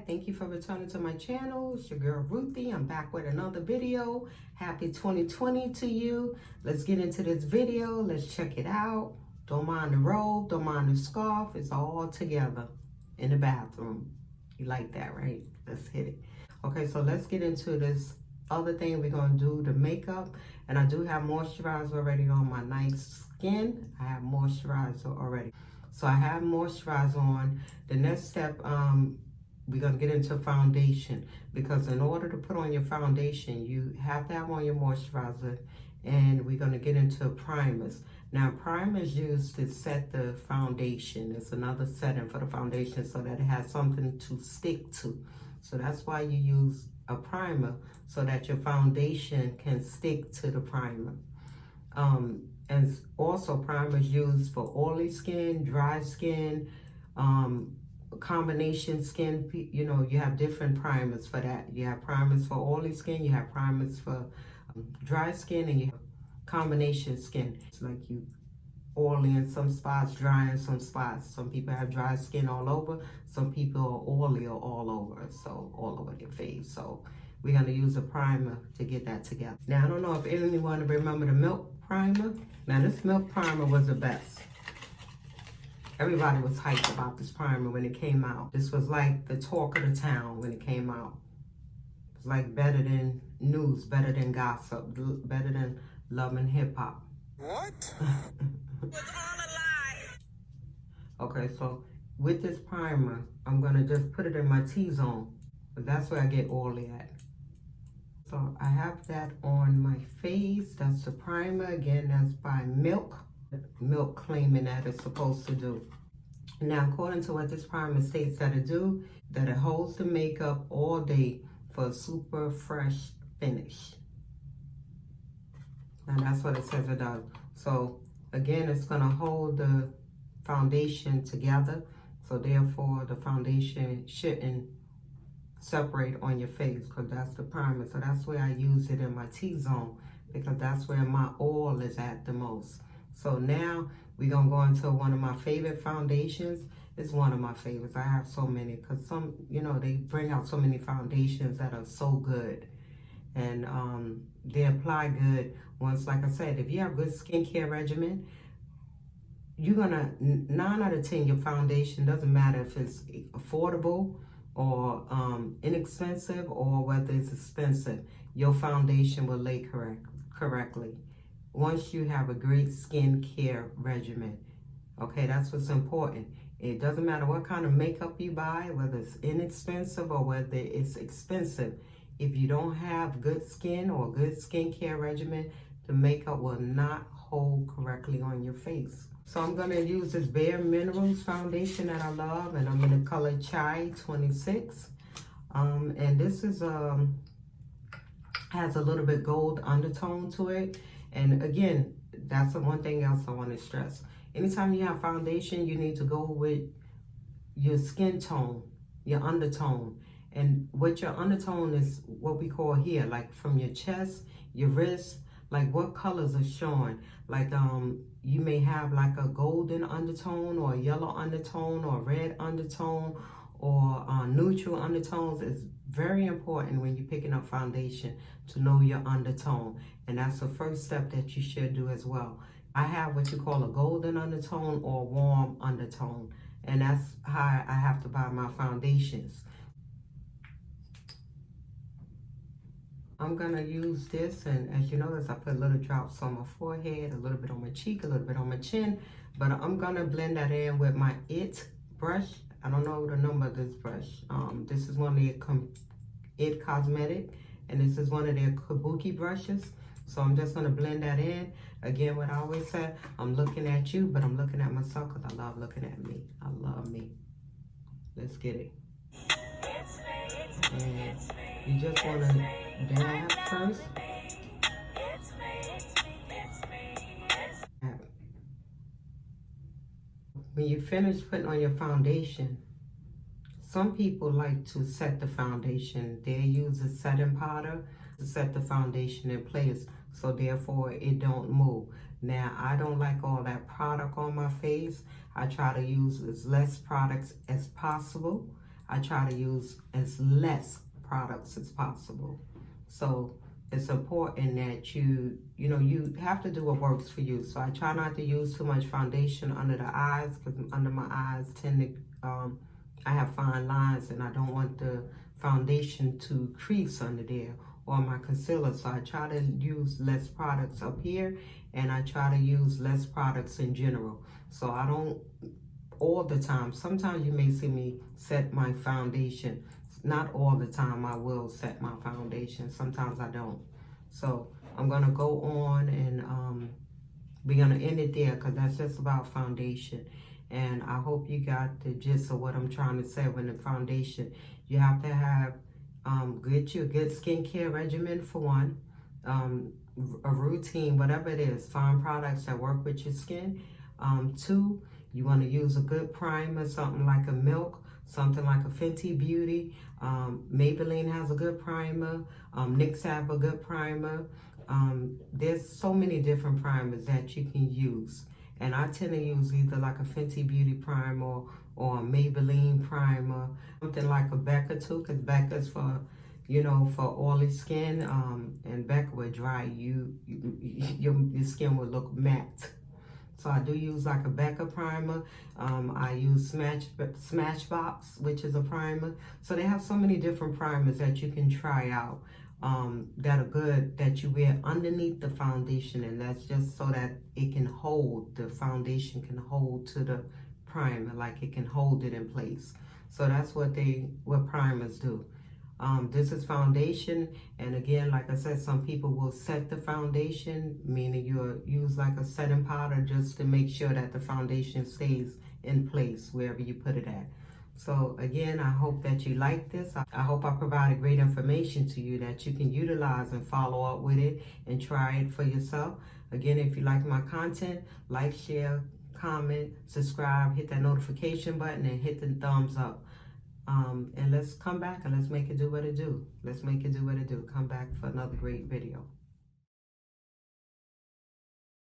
Thank you for returning to my channel. It's your girl Ruthie. I'm back with another video. Happy 2020 to you. Let's get into this video. Let's check it out. Don't mind the robe, don't mind the scarf. It's all together in the bathroom. You like that, right? Let's hit it. Okay, so let's get into this other thing we're going to do, the makeup. And I do have moisturizer already on my nice skin. I have moisturizer already. So I have moisturizer on. The next step, we're going to get into foundation, because in order to put on your foundation, you have to have on your moisturizer, and we're going to get into primers. Now, primer is used to set the foundation. It's another setting for the foundation so that it has something to stick to. So that's why you use a primer, so that your foundation can stick to the primer. And also primer is used for oily skin, dry skin, combination skin. You know, you have different primers for that. You have primers for oily skin, you have primers for dry skin, and you have combination skin. It's like you oily in some spots, dry in some spots. Some people have dry skin all over, some people are oily all over, so all over their face. So we're going to use a primer to get that together. Now, I don't know if anyone remember the Milk primer. Now, this Milk primer was the best. Everybody was hyped about this primer when it came out. This was like the talk of the town when it came out. It was like better than news, better than gossip, better than Love and Hip Hop. What? It was all a lie. Okay, so with this primer, I'm gonna just put it in my T-zone, but that's where I get oily at. So I have that on my face. That's the primer. Again, that's by Milk. Milk claiming that it's supposed to do. Now, according to what this primer states that it do, that it holds the makeup all day for a super fresh finish. Now, that's what it says it does. So, again, it's going to hold the foundation together. So, therefore, the foundation shouldn't separate on your face, because that's the primer. So, that's where I use it in my T-zone, because that's where my oil is at the most. So now we're going to go into one of my favorite foundations. It's one of my favorites. I have so many, because some, you know, they bring out so many foundations that are so good. And they apply good once, like I said, if you have good skincare regimen, you're going to, 9 out of 10, your foundation, doesn't matter if it's affordable or inexpensive or whether it's expensive, your foundation will lay correctly. Once you have a great skincare regimen. Okay, that's what's important. It doesn't matter what kind of makeup you buy, whether it's inexpensive or whether it's expensive. If you don't have good skin or good skincare regimen, the makeup will not hold correctly on your face. So I'm going to use this Bare Minerals foundation that I love, and I'm in the color Chai 26. And this is has a little bit gold undertone to it. And again, that's the one thing else I want to stress. Anytime you have foundation, you need to go with your skin tone, your undertone. And what your undertone is, what we call here, like from your chest, your wrist, like what colors are showing. Like you may have like a golden undertone or a yellow undertone or red undertone or neutral undertones. Is very important when you're picking up foundation to know your undertone. And that's the first step that you should do as well. I have what you call a golden undertone or warm undertone. And that's how I have to buy my foundations. I'm going to use this, and as you notice, I put little drops on my forehead, a little bit on my cheek, a little bit on my chin. But I'm going to blend that in with my IT brush. I don't know the number of this brush. This is one of the IT Cosmetic, and this is one of their Kabuki brushes. So I'm just going to blend that in. Again, what I always say, I'm looking at you, but I'm looking at myself because I love looking at me. I love me. Let's get it. You just want to dab first. When you finish putting on your foundation, some people like to set the foundation. They use a setting powder to set the foundation in place, so therefore it don't move. Now, I don't like all that product on my face. I try to use as less products as possible. I try to use as less products as possible. So it's important that you have to do what works for you. So I try not to use too much foundation under the eyes, because under my eyes tend to, I have fine lines, and I don't want the foundation to crease under there, or my concealer. So I try to use less products up here, and I try to use less products in general. So I don't all the time. Sometimes you may see me set my foundation. Not all the time I will set my foundation. Sometimes I don't. So I'm going to go on, and we're going to end it there, because that's just about foundation. And I hope you got the gist of what I'm trying to say. When the foundation, you have to have your good skincare regimen for one, a routine, whatever it is, find products that work with your skin. Two, you want to use a good primer, something like a Milk, something like a Fenty Beauty. Maybelline has a good primer. NYX have a good primer. There's so many different primers that you can use. And I tend to use either like a Fenty Beauty primer or a Maybelline primer. Something like a Becca too, because Becca's for, for oily skin. And Becca will dry you. Your skin will look matte. So I do use like a Becca primer. I use Smashbox, which is a primer. So they have so many different primers that you can try out that are good, that you wear underneath the foundation. And that's just so that it can hold, the foundation can hold to the primer, like it can hold it in place. So that's what primers do. This is foundation, and again, like I said, some people will set the foundation, meaning you'll use like a setting powder just to make sure that the foundation stays in place wherever you put it at. So again, I hope that you like this. I hope I provided great information to you that you can utilize and follow up with it and try it for yourself. Again, if you like my content, like, share, comment, subscribe, hit that notification button, and hit the thumbs up. And let's come back and let's make it do what it do. Let's make it do what it do. Come back for another great video.